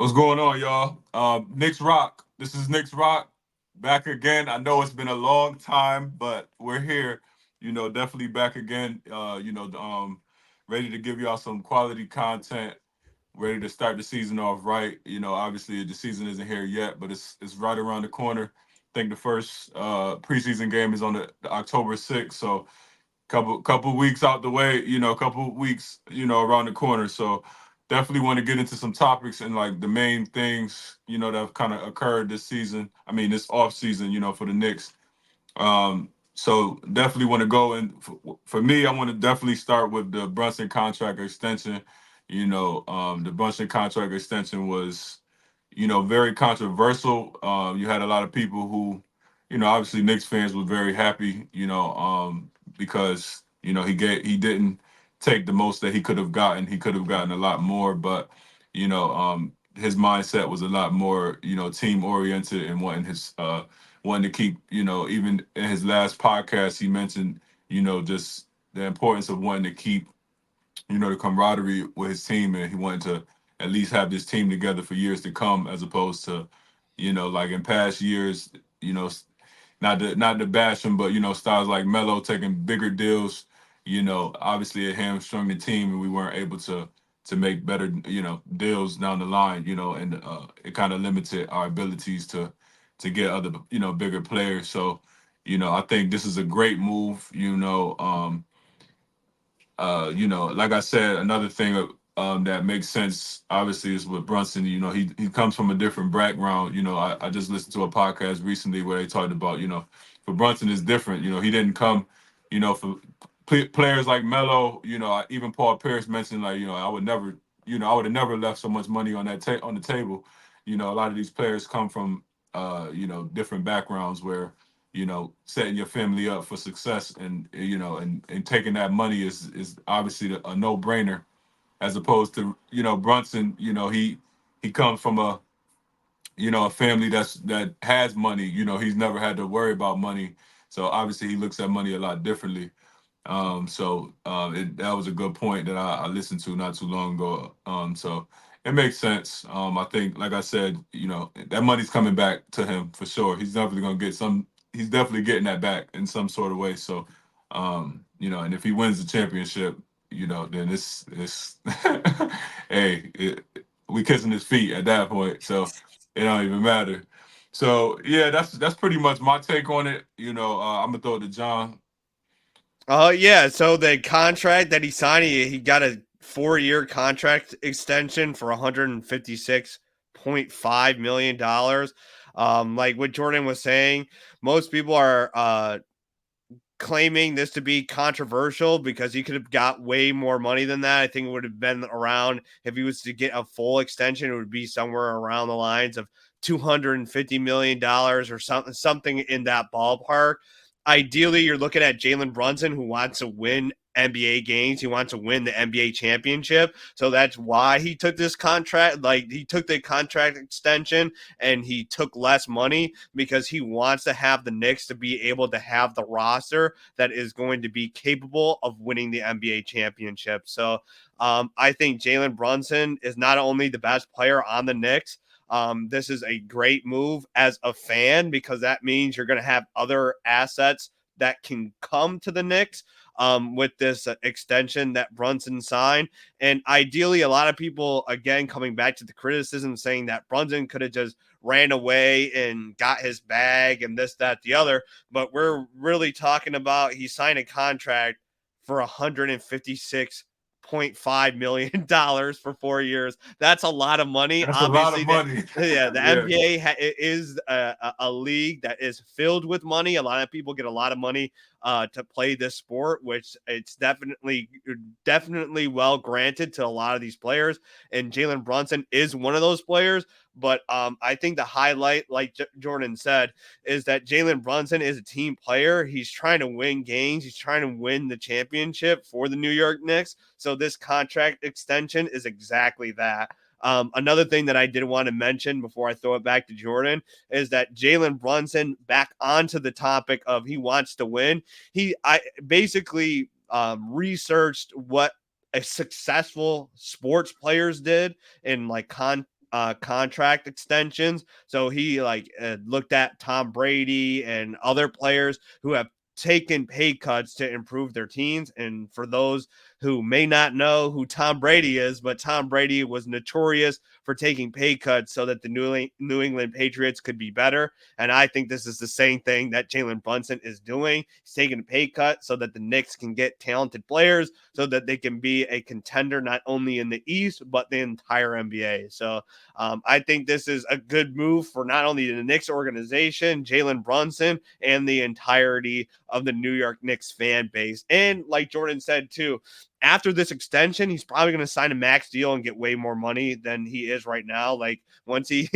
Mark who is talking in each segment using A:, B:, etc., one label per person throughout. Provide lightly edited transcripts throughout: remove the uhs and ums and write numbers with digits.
A: What's going on, y'all? Knicks ROC. This is Knicks ROC back again. I know it's been a long time, but we're here. Definitely back again. Ready to give y'all some quality content. Ready to start the season off right. Obviously the season isn't here yet, but it's right around the corner. I think the first preseason game is on the October 6th, so couple weeks out the way, couple weeks, around the corner. So definitely want to get into some topics and like the main things, that have kind of occurred this season. I mean, this off season, for the Knicks. So definitely want to go and for me, I want to definitely start with the Brunson contract extension. The Brunson contract extension was, very controversial. You had a lot of people who, obviously Knicks fans were very happy, because he didn't take the most that he could have gotten. He could have gotten a lot more, but his mindset was a lot more, team oriented and wanting to keep, even in his last podcast, he mentioned, just the importance of wanting to keep, the camaraderie with his team, and he wanted to at least have this team together for years to come, as opposed to, like in past years, not to bash him, but styles like Melo taking bigger deals, obviously it hamstrung the team, and we weren't able to make better, deals down the line, and it kind of limited our abilities to get other, bigger players. So, I think this is a great move. Like I said, another thing that makes sense, obviously, is with Brunson. He comes from a different background. I just listened to a podcast recently where they talked about, for Brunson is different. He didn't come, for players like Melo. Even Paul Pierce mentioned like, I would have never left so much money on on the table. A lot of these players come from, different backgrounds where setting your family up for success, and and taking that money is obviously a no-brainer, as opposed to Brunson. He comes from a family that has money. He's never had to worry about money, so obviously he looks at money a lot differently. That was a good point that I listened to not too long ago. So it makes sense. I think, like I said, that money's coming back to him for sure. He's definitely gonna get some. He's definitely getting that back in some sort of way. So, and if he wins the championship, then it's we kissing his feet at that point. So it don't even matter. So yeah, that's pretty much my take on it. I'm gonna throw it to John.
B: Oh yeah, so the contract that he signed, he got a 4-year contract extension for $156.5 million. Like what Jordan was saying, most people are claiming this to be controversial because he could have got way more money than that. I think it would have been around, if he was to get a full extension, it would be somewhere around the lines of $250 million or something in that ballpark. Ideally, you're looking at Jalen Brunson, who wants to win NBA games. He wants to win the NBA championship. So that's why he took this contract. Like, he took the contract extension and he took less money because he wants to have the Knicks to be able to have the roster that is going to be capable of winning the NBA championship. So I think Jalen Brunson is not only the best player on the Knicks, this is a great move as a fan because that means you're going to have other assets that can come to the Knicks with this extension that Brunson signed. And ideally, a lot of people, again, coming back to the criticism saying that Brunson could have just ran away and got his bag and this, that, the other. But we're really talking about he signed a contract for 156 $0.5 million for 4 years. That's a lot of money.
A: That's a lot of
B: Obviously, that
A: money.
B: yeah, the
A: Yeah.
B: NBA is a league that is filled with money. A lot of people get a lot of money to play this sport, which it's definitely well granted to a lot of these players. And Jalen Brunson is one of those players. But I think the highlight, like Jordan said, is that Jalen Brunson is a team player. He's trying to win games. He's trying to win the championship for the New York Knicks. So this contract extension is exactly that. Another thing that I did want to mention before I throw it back to Jordan is that Jalen Brunson, back onto the topic of he wants to win. I basically researched what a successful sports players did in like contract extensions. So he looked at Tom Brady and other players who have taken pay cuts to improve their teams. And for those who may not know who Tom Brady is, but Tom Brady was notorious for taking pay cuts so that the New England Patriots could be better. And I think this is the same thing that Jalen Brunson is doing. He's taking a pay cut so that the Knicks can get talented players so that they can be a contender not only in the East, but the entire NBA. So I think this is a good move for not only the Knicks organization, Jalen Brunson, and the entirety of the New York Knicks fan base. And like Jordan said, too, after this extension, he's probably going to sign a max deal and get way more money than he is right now. Like once he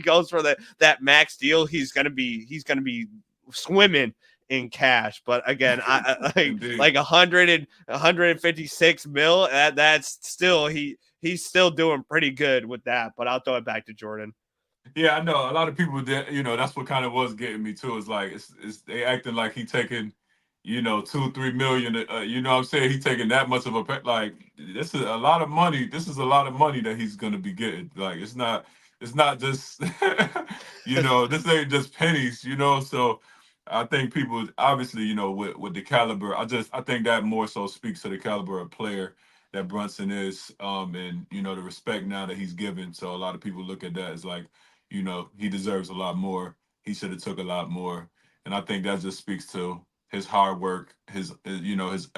B: goes for that max deal, he's gonna be swimming in cash. But again, I
A: Indeed.
B: like 156 mil. That's still he's still doing pretty good with that. But I'll throw it back to Jordan.
A: Yeah, I know. A lot of people that that's what kind of was getting me too. It's like it's they acting like he taking, 2, 3 million. What I'm saying, he taking that much of a like this is a lot of money. This is a lot of money that he's gonna be getting. Like it's not just this ain't just pennies. So I think people obviously with the caliber. I think that more so speaks to the caliber of player that Brunson is, and the respect now that he's given. So a lot of people look at that as like he deserves a lot more. He should have took a lot more, and I think that just speaks to his hard work, his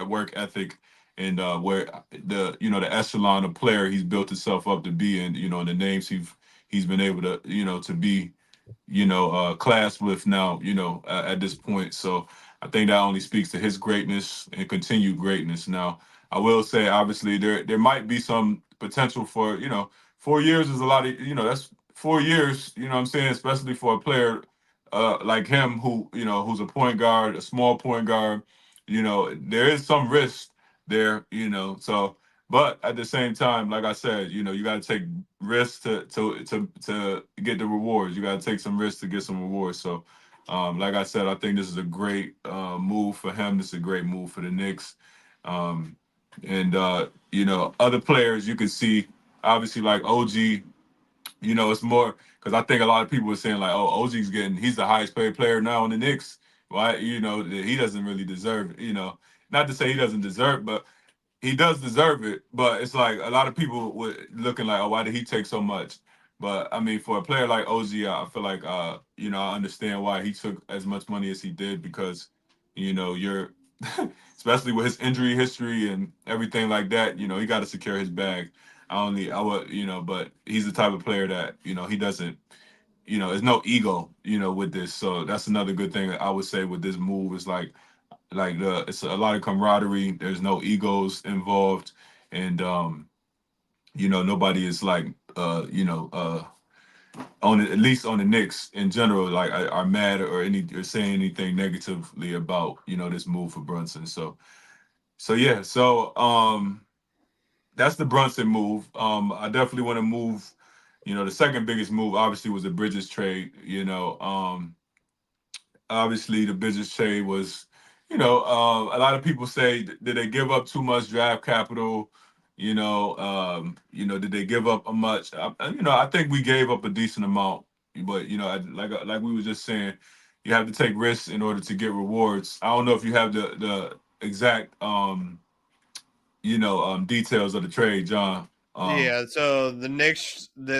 A: work ethic, and where the echelon of player he's built himself up to be, and and the names he's been able to to be class with now, at this point. So I think that only speaks to his greatness and continued greatness. Now, I will say, obviously, there might be some potential for, 4 years is a lot of, that's 4 years, what I'm saying, especially for a player like him who, who's a point guard, a small point guard, there is some risk there, so but at the same time, like I said, you got to take risks to get the rewards. You got to take some risks to get some rewards. So, like I said, I think this is a great move for him. This is a great move for the Knicks. Um, and other players you can see, obviously like OG. It's more because I think a lot of people were saying like, oh, he's the highest paid player now on the Knicks. Why? He doesn't really deserve it. Not to say he doesn't deserve, but he does deserve it, but it's like a lot of people were looking like, oh, why did he take so much? But I mean, for a player like OG, I feel like I understand why he took as much money as he did because, you're especially with his injury history and everything like that, he got to secure his bag. I would, but he's the type of player that, he doesn't, there's no ego, with this. So that's another good thing I would say with this move is like it's a lot of camaraderie. There's no egos involved, and nobody is like on at least on the Knicks in general like are mad or saying anything negatively about this move for Brunson. So yeah, that's the Brunson move. I definitely want to move. The second biggest move obviously was the Bridges trade. Obviously the business trade was, a lot of people say, did they give up too much draft capital? Did they give up a much? I think we gave up a decent amount, but like we were just saying, you have to take risks in order to get rewards. I don't know if you have the exact details of the trade, John.
B: Yeah, so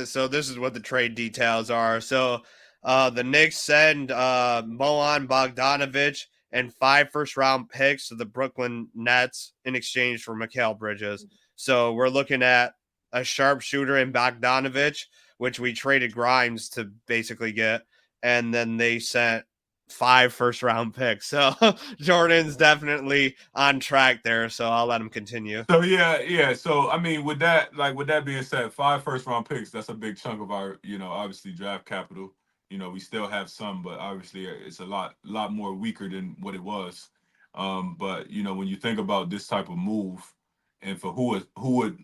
B: so this is what the trade details are. So the Knicks send Moan Bogdanovich and 5 first-round picks to the Brooklyn Nets in exchange for Mikal Bridges. So we're looking at a sharpshooter in Bogdanovich, which we traded Grimes to basically get, and then they sent 5 first-round picks. So Jordan's definitely on track there. So I'll let him continue.
A: So yeah, yeah. So I mean, with that being said, 5 first round picks, that's a big chunk of our, obviously draft capital. We still have some, but obviously it's a lot more weaker than what it was. But when you think about this type of move, and for who it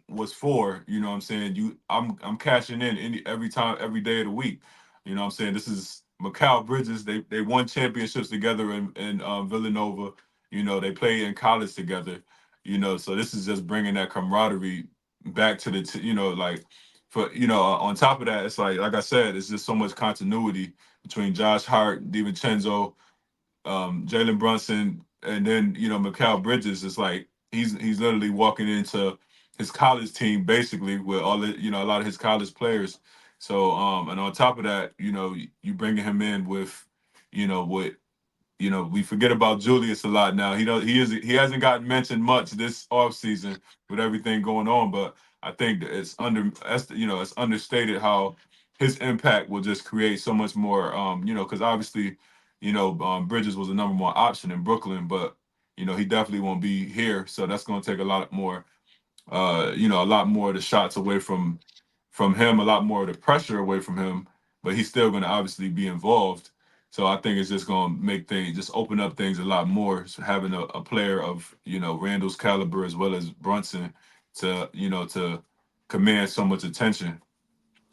A: was for, what I'm saying, I'm cashing in every time, every day of the week. What I'm saying, this is Mikal Bridges. They won championships together in Villanova. They played in college together. So this is just bringing that camaraderie back to like for on top of that, it's like I said, it's just so much continuity between Josh Hart, DiVincenzo, Jalen Brunson, and then Mikal Bridges. Is like he's literally walking into his college team basically with all the a lot of his college players. So and on top of that, you bringing him in with with we forget about Julius a lot now. He hasn't gotten mentioned much this offseason with everything going on, but I think that it's understated how his impact will just create so much more. Because obviously, Bridges was the number one option in Brooklyn, but he definitely won't be here, so that's going to take a lot more a lot more of the shots away from him, a lot more of the pressure away from him, but he's still going to obviously be involved. So I think it's just going to make things just open up things a lot more. So having a player of Randall's caliber as well as Brunson to to command so much attention.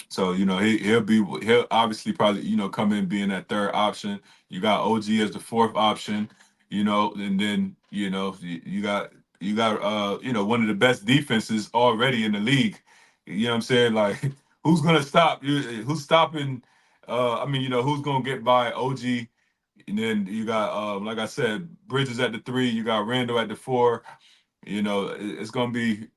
A: So he'll obviously probably come in being that third option. You got OG as the fourth option, and then you got one of the best defenses already in the league. You know what I'm saying? Like who's gonna stop you? Who's stopping? I mean, who's gonna get by OG? And then you got like I said, Bridges at the three. You got Randall at the four. It's gonna be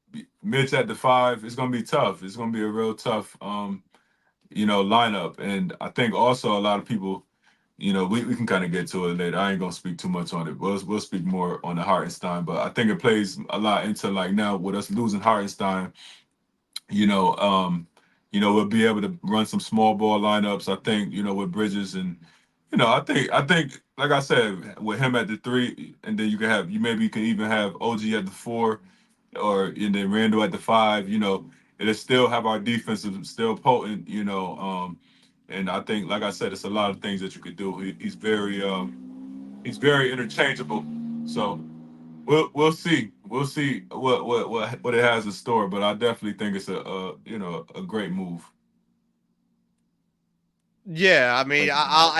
A: Mitch at the five. It's gonna be tough. It's gonna be a real tough lineup. And I think also a lot of people, we can kind of get to it later. I ain't gonna speak too much on it. We'll speak more on the Hartenstein, but I think it plays a lot into like now with us losing Hartenstein, you know, um, we'll be able to run some small ball lineups. I think, with Bridges and I think like I said, with him at the three, and then you maybe you can even have OG at the four or and then Randall at the five, it'll still have our defensive still potent, and I think, like I said, it's a lot of things that you could do. He's very interchangeable. So we'll see. We'll see what it has in store. But I definitely think it's a great move.
B: Yeah, I mean, I'll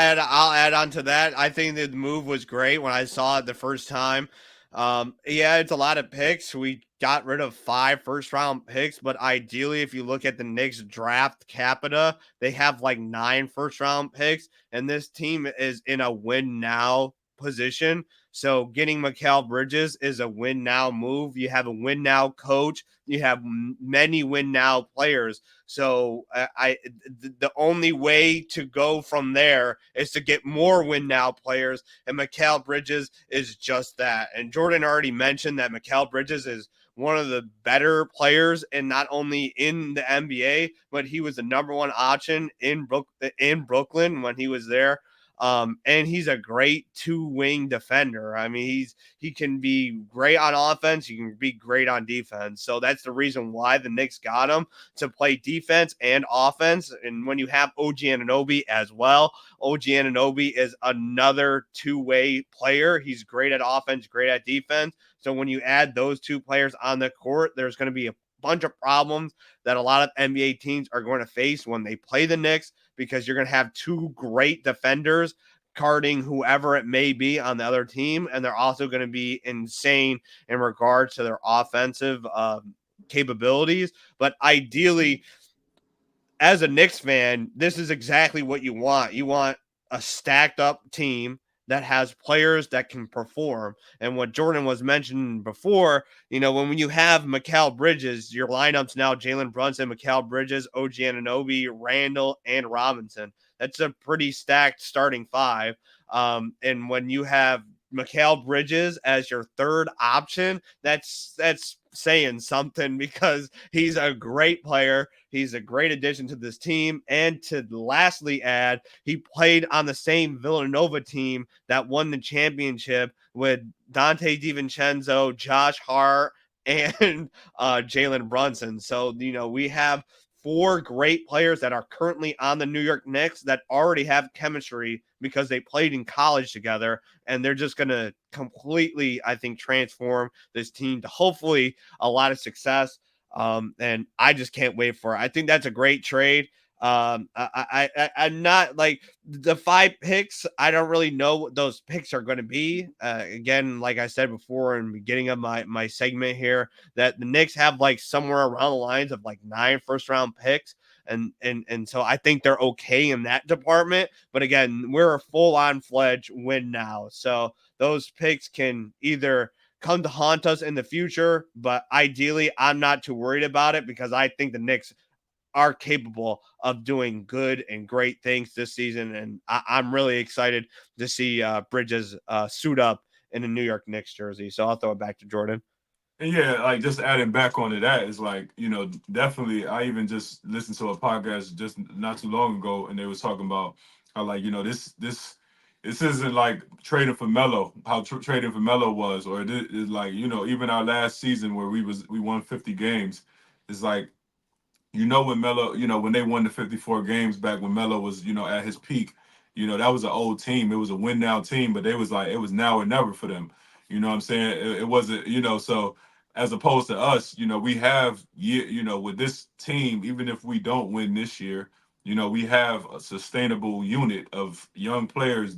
B: add on to that. I think the move was great when I saw it the first time. Yeah, it's a lot of picks. We got rid of 5 first round picks, but ideally, if you look at the Knicks draft capita, they have like 9 first round picks, and this team is in a win now position. So getting Mikal Bridges is a win now move. You have a win now coach. You have many win now players. So the only way to go from there is to get more win now players, and Mikal Bridges is just that. And Jordan already mentioned that Mikal Bridges is one of the better players, and not only in the NBA, but he was the number one option in Brooklyn when he was there. And he's a great two-wing defender. I mean, he can be great on offense. He can be great on defense. So that's the reason why the Knicks got him to play defense and offense. And when you have OG Anunoby as well, OG Anunoby is another two-way player. He's great at offense, great at defense. So when you add those two players on the court, there's going to be a bunch of problems that a lot of NBA teams are going to face when they play the Knicks, because you're going to have two great defenders carding whoever it may be on the other team, and they're also going to be insane in regards to their offensive capabilities. But ideally, as a Knicks fan, this is exactly what you want. You want a stacked up team that has players that can perform. And what Jordan was mentioning before, when you have Mikal Bridges, your lineup's now Jalen Brunson, Mikal Bridges, OG Anunoby, Randall, and Robinson. That's a pretty stacked starting five. And when you have Mikal Bridges as your third option, that's saying something, because he's a great player. He's a great addition to this team. And to lastly add, he played on the same Villanova team that won the championship with Dante DiVincenzo, Josh Hart, and Jalen Brunson. So, we have 4 great players that are currently on the New York Knicks that already have chemistry because they played in college together, and they're just going to completely, I think, transform this team to hopefully a lot of success. And I just can't wait for it. I think that's a great trade. I'm not like the 5 picks. I don't really know what those picks are going to be. Again, like I said before in the beginning of my segment here, that the Knicks have like somewhere around the lines of like 9 first round picks. And so I think they're okay in that department. But again, we're a full on fledged win now. So those picks can either come to haunt us in the future, but ideally, I'm not too worried about it because I think the Knicks are capable of doing good and great things this season. And I'm really excited to see Bridges suit up in a New York Knicks jersey. So I'll throw it back to Jordan.
A: And yeah, like just adding back onto that is like, definitely I even just listened to a podcast just not too long ago and they was talking about how like, this isn't like trading for Melo, how trading for Melo was, or it is like, even our last season where we won 50 games. It's like when Melo, when they won the 54 games back when Melo was, at his peak, that was an old team. It was a win now team, but they was like, it was now or never for them. You know what I'm saying? It wasn't, so as opposed to us, we have, with this team, even if we don't win this year, we have a sustainable unit of young players,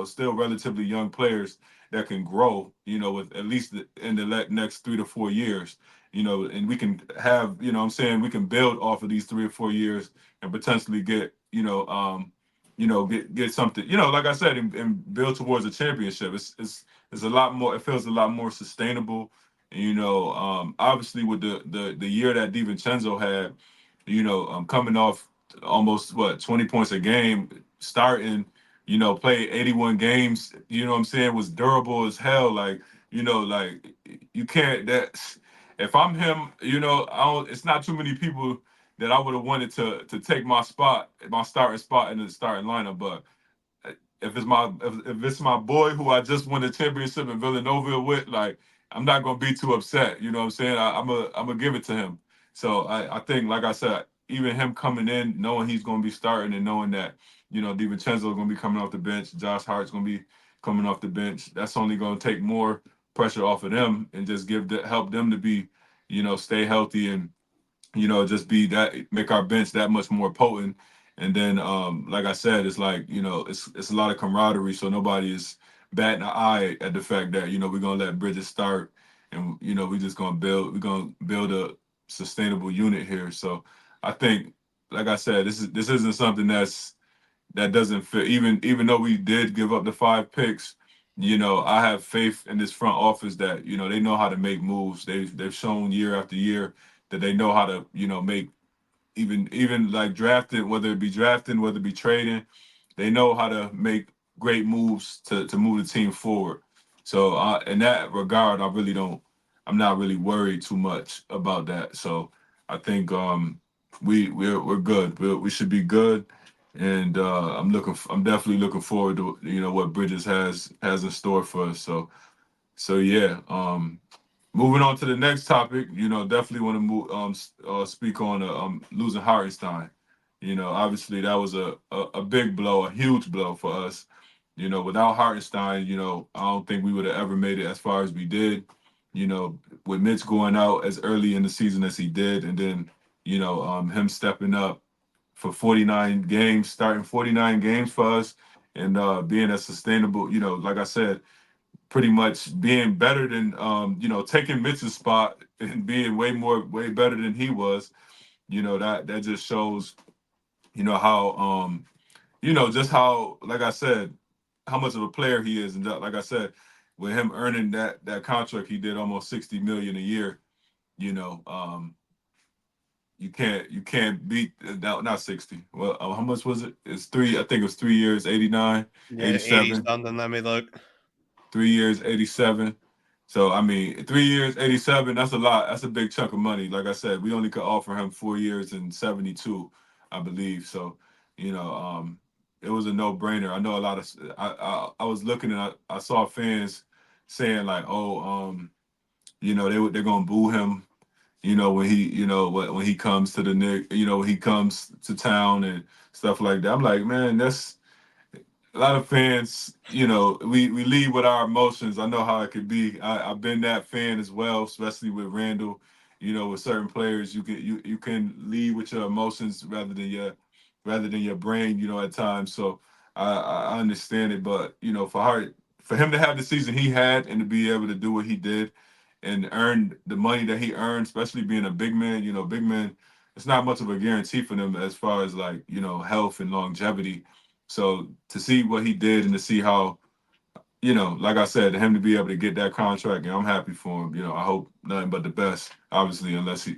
A: still relatively young players that can grow, with at least in the next 3 to 4 years, and we can have, I'm saying we can build off of these 3 or 4 years and potentially get, get something, like I said, and build towards a championship. It's a lot more, it feels a lot more sustainable. And, obviously with the year that DiVincenzo had, coming off almost 20 points a game, starting, play 81 games, what I'm saying, was durable as hell. Like, like you can't that if I'm him, I don't it's not too many people that I would have wanted to take my spot, my starting spot in the starting lineup. But if it's my boy who I just won the championship in Villanova with, like I'm not gonna be too upset. You know what I'm saying? I'm gonna give it to him. So I think, like I said, even him coming in, knowing he's gonna be starting and knowing that, DiVincenzo is gonna be coming off the bench, Josh Hart's gonna be coming off the bench, that's only gonna take more pressure off of them and just help them to be, stay healthy and just be that make our bench that much more potent. And then, like I said, it's like it's a lot of camaraderie, so nobody is batting an eye at the fact that we're gonna let Bridges start, and we're gonna build a sustainable unit here. So I think, like I said, this isn't something that doesn't fit. Even though we did give up the 5 picks, I have faith in this front office that they know how to make moves. They've shown year after year that they know how to make even like drafting, whether it be drafting, whether it be trading, they know how to make great moves to move the team forward. So in that regard, I'm not really worried too much about that. So I think we're good. We should be good, and I'm definitely looking forward to what Bridges has in store for us. So yeah. Moving on to the next topic, definitely want to speak on losing Hartenstein. Obviously that was a big blow, a huge blow for us. Without Hartenstein, I don't think we would have ever made it as far as we did. With Mitch going out as early in the season as he did, and then him stepping up for 49 games, starting 49 games for us, and being a sustainable, like I said, pretty much being better than taking Mitch's spot and being way better than he was. That just shows how just how, like I said, how much of a player he is. And like I said, with him earning that contract, he did almost 60 million a year. you know um you can't beat not 60. Well, how much was it? It's three. I think it was 3 years, 89,
B: Yeah, 80
A: 87.
B: something. Let me look.
A: 3 years, 87. So I mean, 3 years, 87. That's a lot. That's a big chunk of money. Like I said, we only could offer him 4 years and 72, I believe. So, you know, it was a no-brainer. I know a lot of. I was looking and I saw fans saying like, oh, they're gonna boo him. When he, when he comes to the Nick, when he comes to town and stuff like that. I'm like, man, that's a lot of fans, we lead with our emotions. I know how it could be. I've been that fan as well, especially with Randall. With certain players, you can lead with your emotions rather than rather than your brain, at times. So I understand it, but for him to have the season he had and to be able to do what he did and earn the money that he earned, especially being a big man, big men, it's not much of a guarantee for them as far as like, health and longevity. So to see what he did and to see how, like I said, him to be able to get that contract, and I'm happy for him. I hope nothing but the best. Obviously, unless he,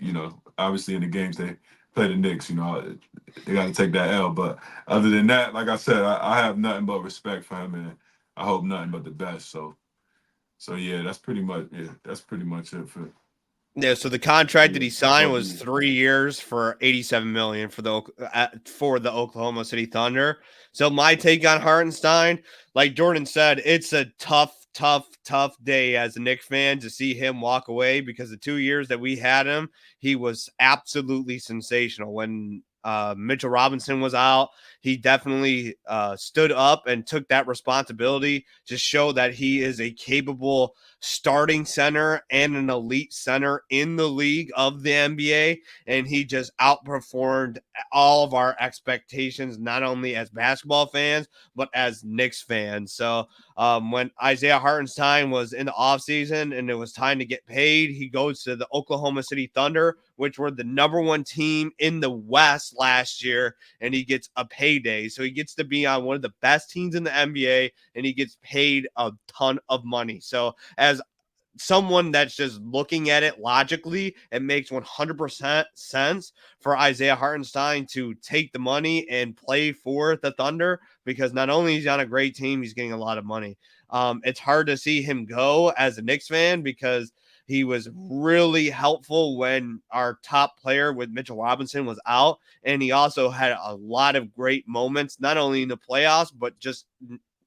A: obviously in the games they play the Knicks, they got to take that L. But other than that, like I said, I have nothing but respect for him, and I hope nothing but the best. So yeah, that's pretty much it for
B: Yeah, so the contract that
A: yeah,
B: he signed
A: both of
B: was
A: you.
B: 3 years for 87 million for the Oklahoma City Thunder. So my take on Hartenstein, like Jordan said, it's a tough day as a Knicks fan to see him walk away because the 2 years that we had him, he was absolutely sensational. When Mitchell Robinson was out, he definitely stood up and took that responsibility to show that he is a capable starting center and an elite center in the league of the NBA. And he just outperformed all of our expectations, not only as basketball fans, but as Knicks fans. So when Isaiah Hartenstein was in the offseason and it was time to get paid, he goes to the Oklahoma City Thunder, which were the number one team in the West last year, and he gets a payday. So he gets to be on one of the best teams in the NBA, and he gets paid a ton of money. So as someone that's just looking at it logically, it makes 100% sense for Isaiah Hartenstein to take the money and play for the Thunder because not only he's on a great team, he's getting a lot of money. It's hard to see him go as a Knicks fan because he was really helpful when our top player with Mitchell Robinson was out. And he also had a lot of great moments, not only in the playoffs, but just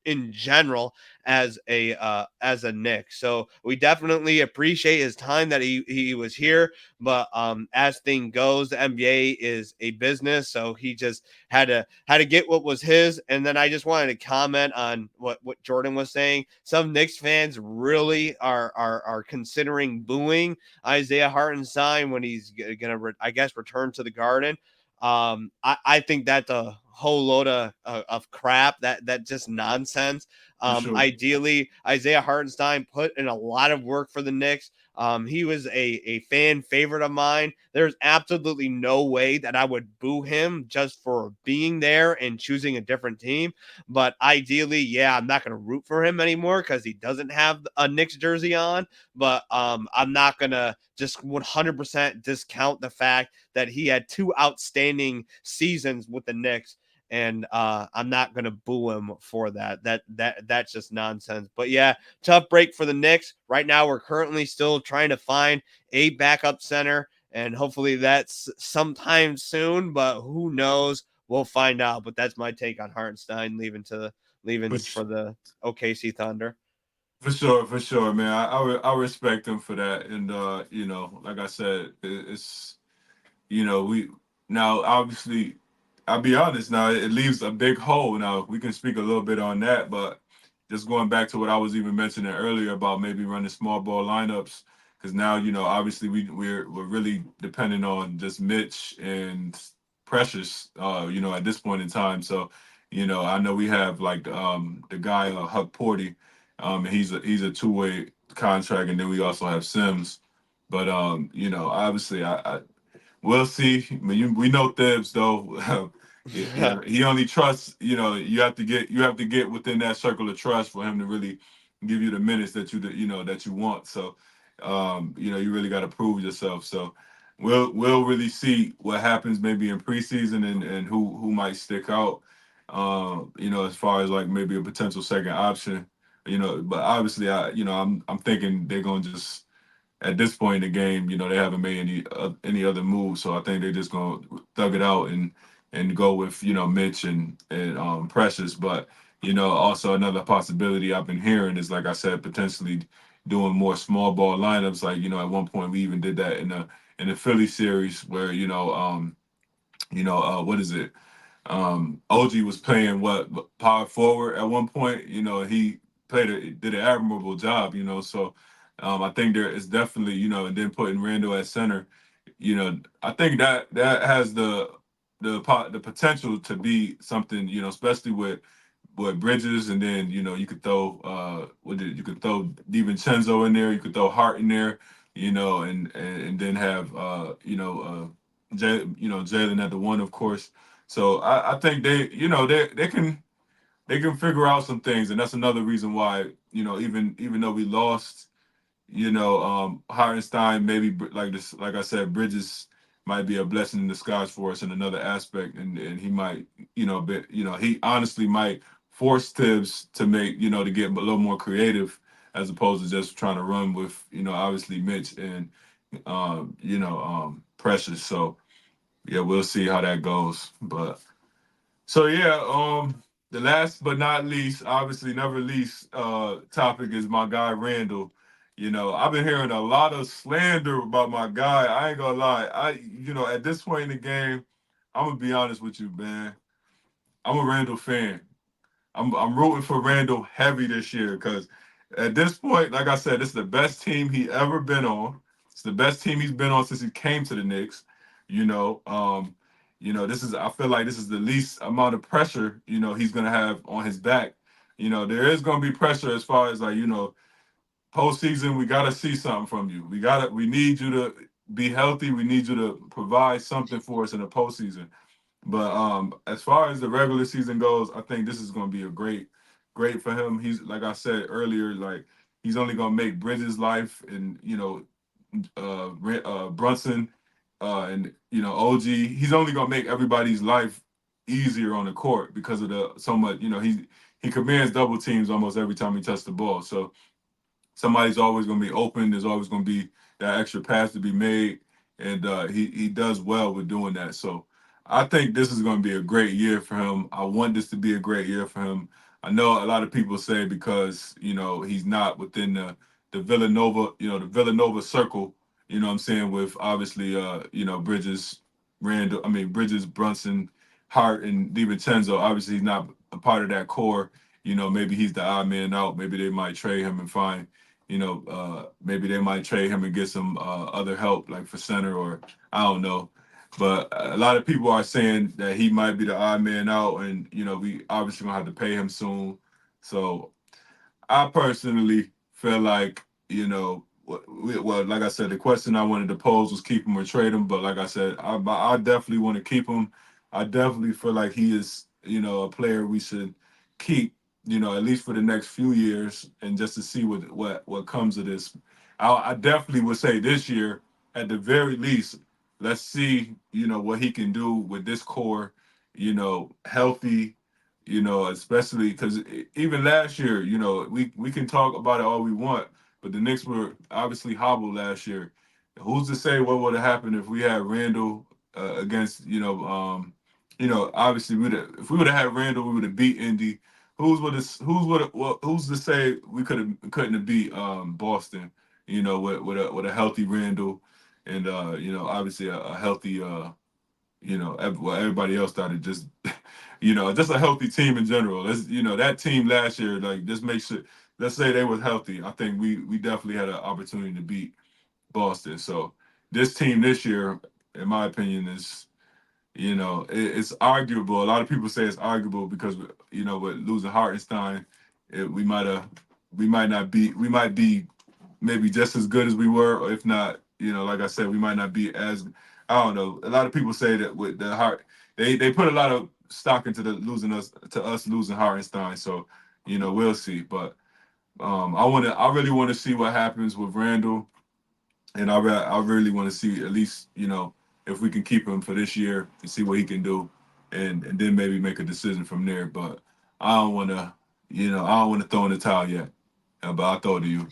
B: in general as a Nick. So we definitely appreciate his time that he was here. But as thing goes, the NBA is a business, so he just had to get what was his. And then I just wanted to comment on what Jordan was saying. Some Knicks fans really are considering booing Isaiah Hartenstein when he's gonna I guess return to the Garden. I think that's a whole load of crap. That just nonsense.
A: For sure.
B: Ideally, Isaiah Hartenstein put in a lot of work for the Knicks. He was a fan favorite of mine. There's absolutely no way that I would boo him just for being there and choosing a different team. But ideally, yeah, I'm not going to root for him anymore because he doesn't have a Knicks jersey on. But I'm not going to just 100% discount the fact that he had two outstanding seasons with the Knicks, and I'm not gonna boo him for that. That's just nonsense. But yeah, tough break for the Knicks. Right now, we're currently still trying to find a backup center, and hopefully that's sometime soon. But who knows? We'll find out. But that's my take on Hartenstein
A: For,
B: leaving for the OKC Thunder.
A: for sure, man. I respect him for that, and like I said, it's we now obviously I'll be honest now, it leaves a big hole. Now we can speak a little bit on that, but just going back to what I was even mentioning earlier about maybe running small ball lineups, because now, obviously we're really dependent on just Mitch and Precious, at this point in time. So, I know we have like the guy Huck Porty, and he's a two-way contract, and then we also have Sims. But obviously I we'll see. I mean, we know Thibs though. He only trusts. You have to get within that circle of trust for him to really give you the minutes that you want. So, you really got to prove yourself. So, we'll really see what happens maybe in preseason and who might stick out. As far as like maybe a potential second option. But obviously, I'm thinking they're gonna just at this point in the game, they haven't made any other moves, so I think they're just gonna thug it out and go with Mitch and Precious. But also another possibility I've been hearing is like I said, potentially doing more small ball lineups. Like at one point we even did that in the Philly series where what is it? OG was playing what power forward at one point. He did an admirable job. So I think there is definitely and then putting Randall at center. I think that has the potential to be something, especially with Bridges, and then you could throw you could throw DiVincenzo in there, you could throw Hart in there, and then have Jalen at the one, of course. So I think they can figure out some things, and that's another reason why even though we lost, Hartenstein, maybe like this, like I said, Bridges might be a blessing in disguise for us in another aspect, and he might, he honestly might force Tibbs to make, to get a little more creative as opposed to just trying to run with, obviously Mitch and, Precious. So yeah, we'll see how that goes, but. So yeah, the last but not least, obviously never least, topic is my guy Randall. I've been hearing a lot of slander about my guy. I ain't gonna lie. At this point in the game, I'm gonna be honest with you, man. I'm a Randall fan. I'm rooting for Randall heavy this year because at this point, like I said, this is the best team he ever been on. It's the best team he's been on since he came to the Knicks. You know, um, this is I feel like this is the least amount of pressure, he's gonna have on his back. There is gonna be pressure as far as like, postseason, we gotta see something from you. We need you to be healthy. We need you to provide something for us in the postseason. But as far as the regular season goes, I think this is going to be a great for him. He's like I said earlier, like he's only going to make Bridges' life and Brunson and OG. He's only going to make everybody's life easier on the court because of the so much. He commands double teams almost every time he touches the ball. So somebody's always going to be open. There's always going to be that extra pass to be made, and he does well with doing that. So I think this is going to be a great year for him. I want this to be a great year for him. I know a lot of people say because he's not within the Villanova circle. You know what I'm saying, with obviously Bridges, Bridges, Brunson, Hart, and DiVincenzo. Obviously, he's not a part of that core. Maybe he's the odd man out. Maybe they might trade him and find maybe they might trade him and get some other help, like for center or I don't know. But a lot of people are saying that he might be the odd man out, and we obviously gonna have to pay him soon. So I personally feel like, well, like I said, the question I wanted to pose was keep him or trade him. But like I said, I definitely want to keep him. I definitely feel like he is, a player we should keep, at least for the next few years, and just to see what comes of this. I definitely would say this year, at the very least, let's see, what he can do with this core, healthy, especially because even last year, we can talk about it all we want, but the Knicks were obviously hobbled last year. Who's to say what would have happened if we had Randall against, obviously if we would have had Randall, we would have beat Indy. Who's to say we couldn't have beat Boston, with a healthy Randall and obviously a healthy everybody else started just just a healthy team in general. That team last year, like, just makes it. Let's say they was healthy. I think we definitely had an opportunity to beat Boston. So this team this year, in my opinion, is it's arguable. A lot of people say it's arguable because with losing Hartenstein, we might be maybe just as good as we were, or if not, like I said, we might not be as. I don't know. A lot of people say that with the heart, they put a lot of stock into the losing us losing Hartenstein. So we'll see. But I really want to see what happens with Randall, and I really want to see at least if we can keep him for this year and see what he can do, and then maybe make a decision from there. But I don't want to I don't want to throw in the towel yet. But I'll throw it to you.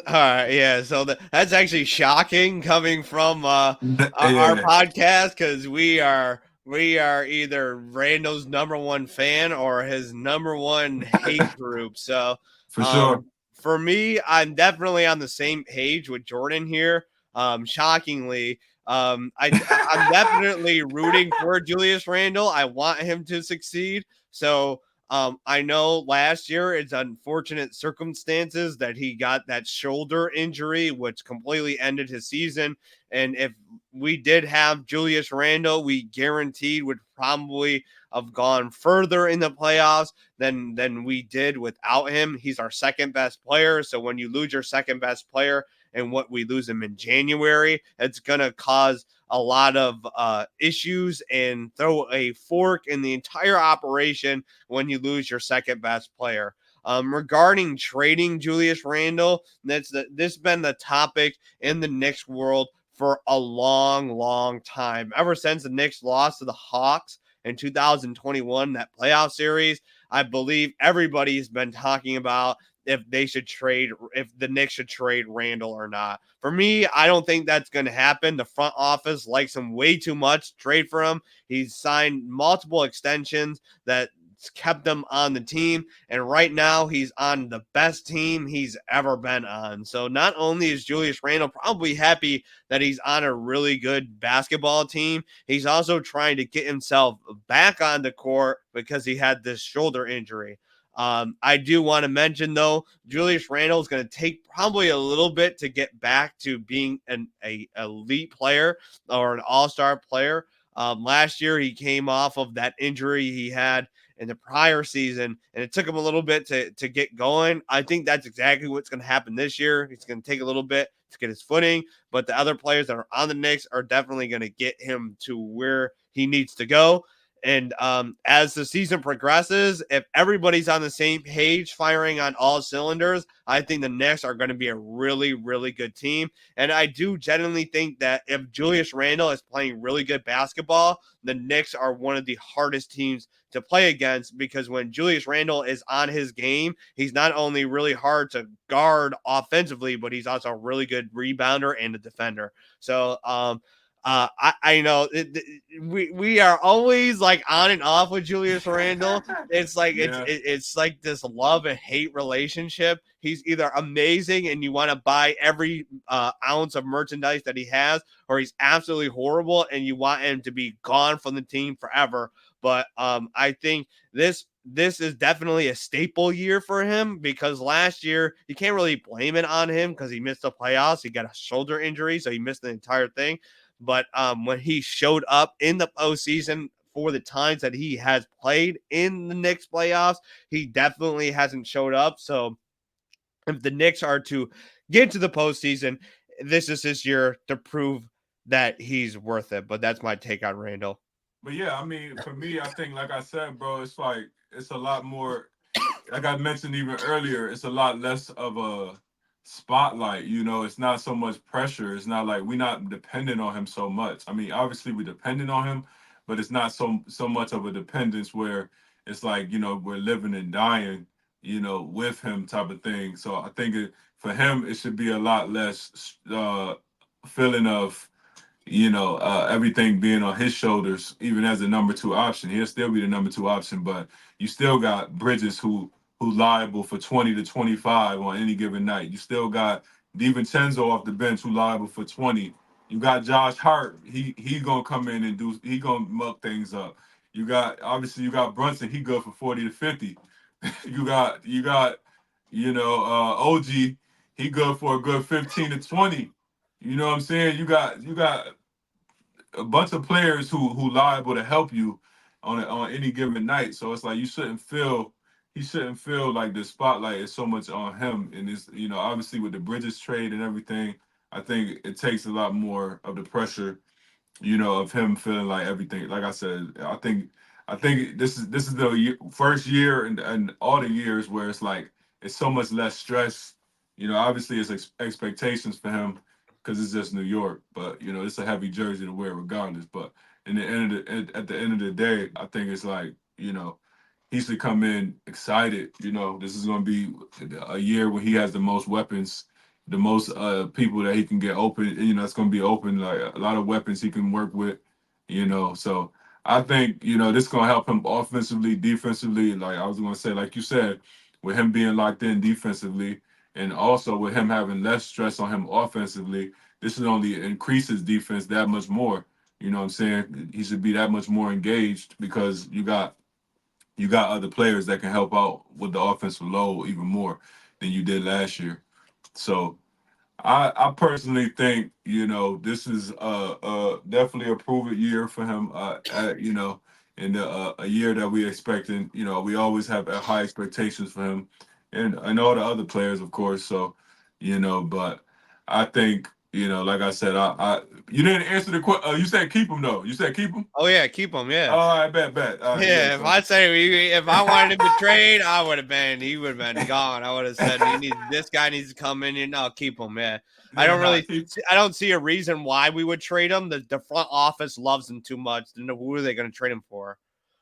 B: All right, yeah. So that's actually shocking coming from our
A: Yeah,
B: podcast because we are either Randall's number one fan or his number one hate group. So
A: for sure.
B: for me, I'm definitely on the same page with Jordan here. Shockingly, I'm definitely rooting for Julius Randle. I want him to succeed. So I know last year it's unfortunate circumstances that he got that shoulder injury, which completely ended his season. And if we did have Julius Randle, we guaranteed would probably have gone further in the playoffs than we did without him. He's our second best player. So when you lose your second best player and what we lose him in January, it's gonna cause a lot of issues and throw a fork in the entire operation when you lose your second best player. Regarding trading Julius Randle, this has been the topic in the Knicks world for a long, long time. Ever since the Knicks lost to the Hawks in 2021, that playoff series, I believe everybody's been talking about if the Knicks should trade Randall or not. For me, I don't think that's going to happen. The front office likes him way too much to trade for him. He's signed multiple extensions that kept him on the team. And right now, he's on the best team he's ever been on. So not only is Julius Randle probably happy that he's on a really good basketball team, he's also trying to get himself back on the court because he had this shoulder injury. I do want to mention though, Julius Randle is going to take probably a little bit to get back to being a elite player or an all-star player. Last year, he came off of that injury he had in the prior season, and it took him a little bit to get going. I think that's exactly what's going to happen this year. He's going to take a little bit to get his footing, but the other players that are on the Knicks are definitely going to get him to where he needs to go. And as the season progresses, if everybody's on the same page, firing on all cylinders, I think the Knicks are going to be a really, really good team. And I do genuinely think that if Julius Randle is playing really good basketball, the Knicks are one of the hardest teams to play against because when Julius Randle is on his game, he's not only really hard to guard offensively, but he's also a really good rebounder and a defender. So, I know we are always like on and off with Julius Randle. It's like
A: Yeah.
B: it's like this love and hate relationship. He's either amazing and you want to buy every ounce of merchandise that he has, or he's absolutely horrible and you want him to be gone from the team forever. But I think this is definitely a staple year for him because last year you can't really blame it on him because he missed the playoffs. He got a shoulder injury, so he missed the entire thing. But when he showed up in the postseason for the times that he has played in the Knicks playoffs, he definitely hasn't showed up. So if the Knicks are to get to the postseason, this is his year to prove that he's worth it. But that's my take on Randall.
A: But yeah, I mean, for me, I think, like I said, bro, it's like it's a lot more. Like I mentioned even earlier, it's a lot less of a spotlight. You know, it's not so much pressure. It's not like we're not dependent on him so much. I mean, obviously we're dependent on him, but it's not so much of a dependence where it's like we're living and dying, with him type of thing. So I think for him it should be a lot less feeling of everything being on his shoulders, even as a number two option. He'll still be the number two option, but you still got Bridges who's liable for 20 to 25 on any given night. You still got DiVincenzo off the bench who liable for 20. You got Josh Hart. He gonna come in and he gonna muck things up. You got Brunson, he good for 40 to 50. you got OG, he good for a good 15 to 20. You know what I'm saying? You got a bunch of players who liable to help you on any given night. So it's like he shouldn't feel like the spotlight is so much on him. And it's obviously with the Bridges trade and everything, I think it takes a lot more of the pressure of him feeling like everything. Like I said, I think this is the first year and all the years where it's like it's so much less stress. Obviously it's expectations for him because it's just New York, but it's a heavy jersey to wear regardless. But at the end of the day, I think it's like he should come in excited. This is going to be a year when he has the most weapons, the most people that he can get open. It's going to be open, like a lot of weapons he can work with. So I think this is going to help him offensively, defensively. Like I was going to say, like you said, with him being locked in defensively, and also with him having less stress on him offensively, this should only increase his defense that much more. You know what I'm saying? He should be that much more engaged because you got you got other players that can help out with the offensive load even more than you did last year. So I personally think this is definitely a proven year for him. In a year that we expecting. We always have high expectations for him, and all the other players, of course. So, but I think like I said, I you didn't answer the question. You said keep him though. You said keep him.
B: Oh yeah, keep him.
A: Oh,
B: Yeah.
A: I bet. All right, yeah.
B: Yeah, if
A: So.
B: I say if I wanted him to trade, he would have been gone. I would have said this guy needs to come in and I'll keep him. Yeah,
A: Yeah, nah, keep.
B: I don't see a reason why we would trade him. The front office loves him too much. Who are they going to trade him for?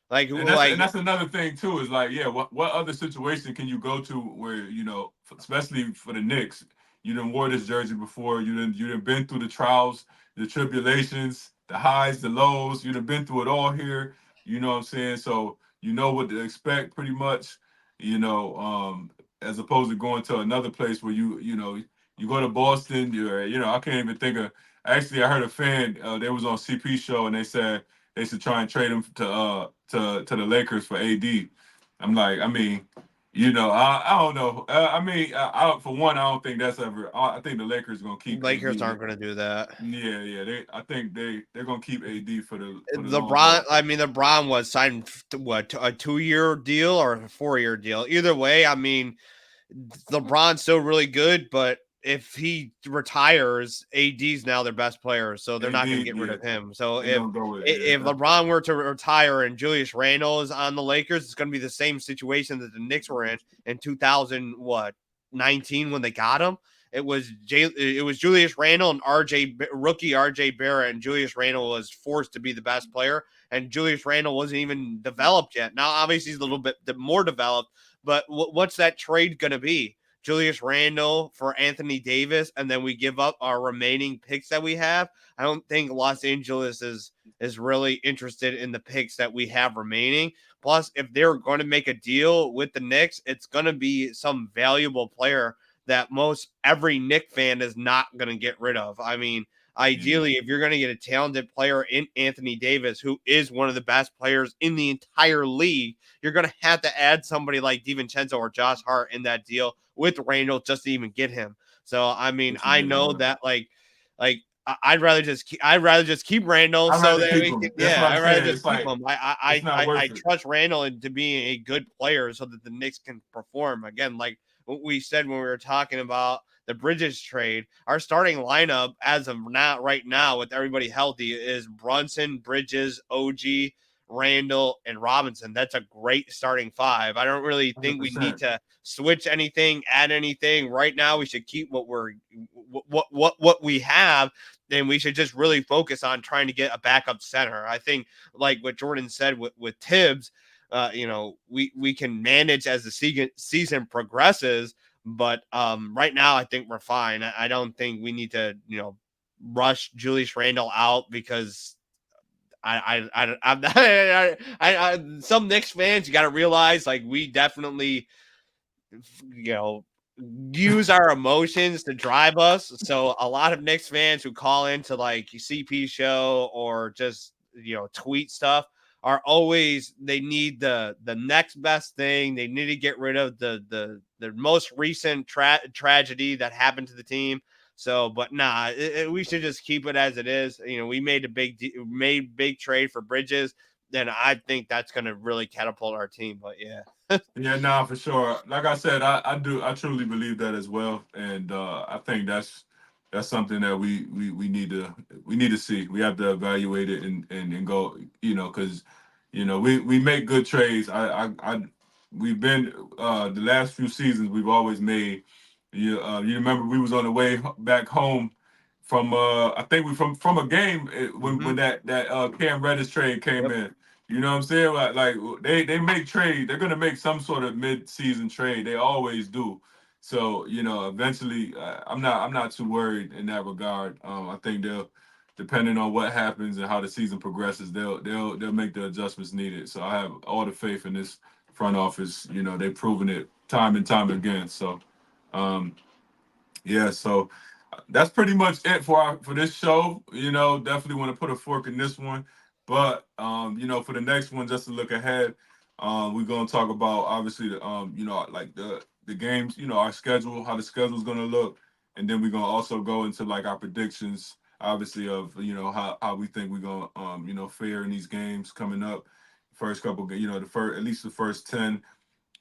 B: Like
A: And
B: who?
A: that's another thing too. Is like, yeah, what other situation can you go to where especially for the Knicks, you didn't wore this jersey before. You didn't been through the trials, the tribulations, the highs, the lows. You done been through it all here. You know what I'm saying? So you know what to expect pretty much. You know, as opposed to going to another place where you go to Boston. I can't even think of. Actually, I heard a fan. They was on CP show and they said they should try and trade him to the Lakers for AD. I'm like, I mean, I don't know. For one, I don't think that's ever. I think the Lakers gonna keep
B: Lakers
A: AD.
B: aren't going to do that.
A: Yeah. I think they're gonna keep AD for the long
B: LeBron,
A: haul.
B: I mean, LeBron was signed what a 2-year deal or a 4-year deal. Either way, I mean, LeBron's still really good, but if he retires, AD's now their best player, so they're not going to
A: AD,
B: get rid
A: yeah,
B: of him. So
A: they're gonna go with yeah.
B: if LeBron were to retire and Julius Randle is on the Lakers, it's going to be the same situation that the Knicks were in 2019 when they got him. It was Julius Randle and rookie RJ Barrett, and Julius Randle was forced to be the best player, and Julius Randle wasn't even developed yet. Now obviously he's a little bit more developed, but what's that trade going to be? Julius Randle for Anthony Davis, and then we give up our remaining picks that we have. I don't think Los Angeles is really interested in the picks that we have remaining. Plus, if they're going to make a deal with the Knicks, it's going to be some valuable player that most every Knick fan is not going to get rid of. I mean,
A: Yeah.
B: ideally, if you're going to get a talented player in Anthony Davis, who is one of the best players in the entire league, you're going to have to add somebody like DiVincenzo or Josh Hart in that deal with Randall just to even get him. So I mean,
A: Just to
B: I
A: get
B: know
A: him.
B: that I'd rather just keep Randall
A: I'd
B: so
A: rather
B: that
A: keep
B: we can,
A: him. That's what
B: yeah,
A: I'm
B: I'd rather
A: saying.
B: just
A: It's
B: keep
A: like
B: him.
A: it's not
B: I
A: worth it.
B: trust Randall to be a good player so that the Knicks can perform again. Like what we said when we were talking about the Bridges trade, our starting lineup as of now, right now, with everybody healthy, is Brunson, Bridges, OG, Randall, and Robinson. That's a great starting five. I don't really think we need
A: 100%.
B: to switch anything, add anything. Right now, we should keep what we have, then we should just really focus on trying to get a backup center. I think, like what Jordan said with Tibbs, we can manage as the season progresses. But right now, I think we're fine. I don't think we need to, rush Julius Randle out because I'm not, some Knicks fans, you got to realize, like, we definitely, you know, use our emotions to drive us. So a lot of Knicks fans who call into like CP show or just tweet stuff are always, they need the next best thing. They need to get rid of the most recent tragedy that happened to the team. So, but nah, we should just keep it as it is. We made made big trade for Bridges. Then I think that's going to really catapult our team. But yeah.
A: Yeah, nah, for sure. Like I said, I truly believe that as well, and I think that's something that we need to see. We have to evaluate it and go, because we make good trades. We've been the last few seasons we've always made. You remember we was on the way back home from I think we from a game when
B: Mm-hmm.
A: that Cam Reddish trade came
B: Yep.
A: in. You know what I'm saying? Like they make trade. They're gonna make some sort of mid-season trade. They always do. So eventually, I'm not too worried in that regard. I think depending on what happens and how the season progresses, they'll make the adjustments needed. So I have all the faith in this front office. They've proven it time and time again. So um, yeah, so that's pretty much it for this show. Definitely want to put a fork in this one, but for the next one, just to look ahead, We're gonna talk about obviously like the games, our schedule, how the schedule's gonna look, and then we're gonna also go into like our predictions, obviously of how we think we're gonna fare in these games coming up. First couple, the first at least the first 10,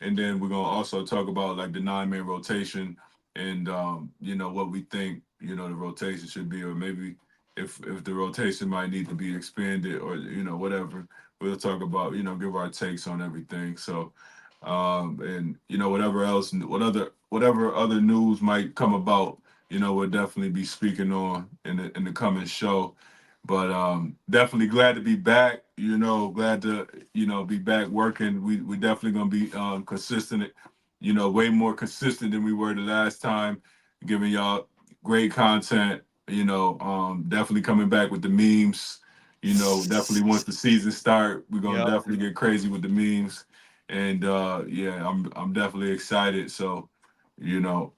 A: and then we're gonna also talk about like the 9-man rotation and what we think the rotation should be, or maybe if the rotation might need to be expanded or whatever. We'll talk about give our takes on everything. So and whatever else, whatever other news might come about, we'll definitely be speaking on in the coming show. But definitely glad to be back. Glad to be back working. We definitely gonna be consistent. Way more consistent than we were the last time, giving y'all great content. Definitely coming back with the memes. Definitely once the season start, we're gonna
B: Yep.
A: definitely get crazy with the memes. And yeah, I'm definitely excited. So, you know,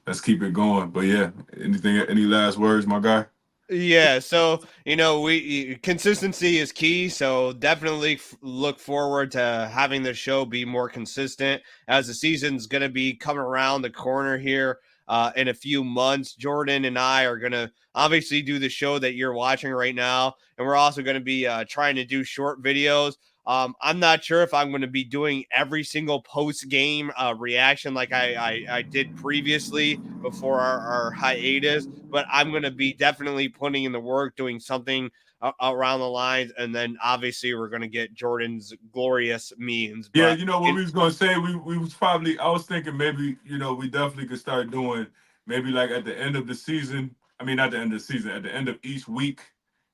A: let's keep it going. But yeah, any last words, my guy?
B: Yeah, so we consistency is key. So definitely look forward to having the show be more consistent as the season's going to be coming around the corner here in a few months. Jordan and I are going to obviously do the show that you're watching right now, and we're also going to be trying to do short videos. I'm not sure if I'm going to be doing every single post game reaction like I did previously before our hiatus, but I'm going to be definitely putting in the work, doing something around the lines, and then obviously we're going to get Jordan's glorious memes.
A: Yeah,
B: But
A: what we was gonna say, we was probably I was thinking maybe, we definitely could start doing maybe like at the end of the season. I mean not the end of the season, at the end of each week,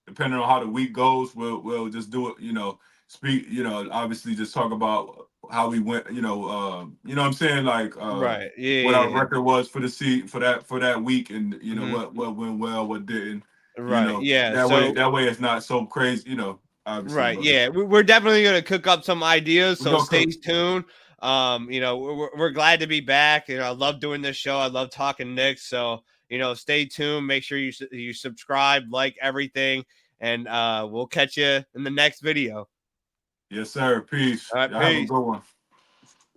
A: depending on how the week goes, we'll just do it, speak, obviously just talk about how we went, what I'm saying, like
B: right,
A: what our
B: yeah,
A: record was for the for that week, and
B: hmm
A: what went well, what didn't,
B: right, yeah.
A: that way it's not so crazy, obviously,
B: Right.
A: but
B: Yeah. We're definitely going to cook up some ideas.
A: we're
B: So
A: gonna
B: stay
A: cook.
B: tuned. We're glad to be back. I love doing this show. I love talking Knicks. So, stay tuned. Make sure you subscribe, like everything, and we'll catch you in the next video.
A: Yes, sir. Peace.
B: All right.
A: Y'all have a
B: Peace.
A: good one.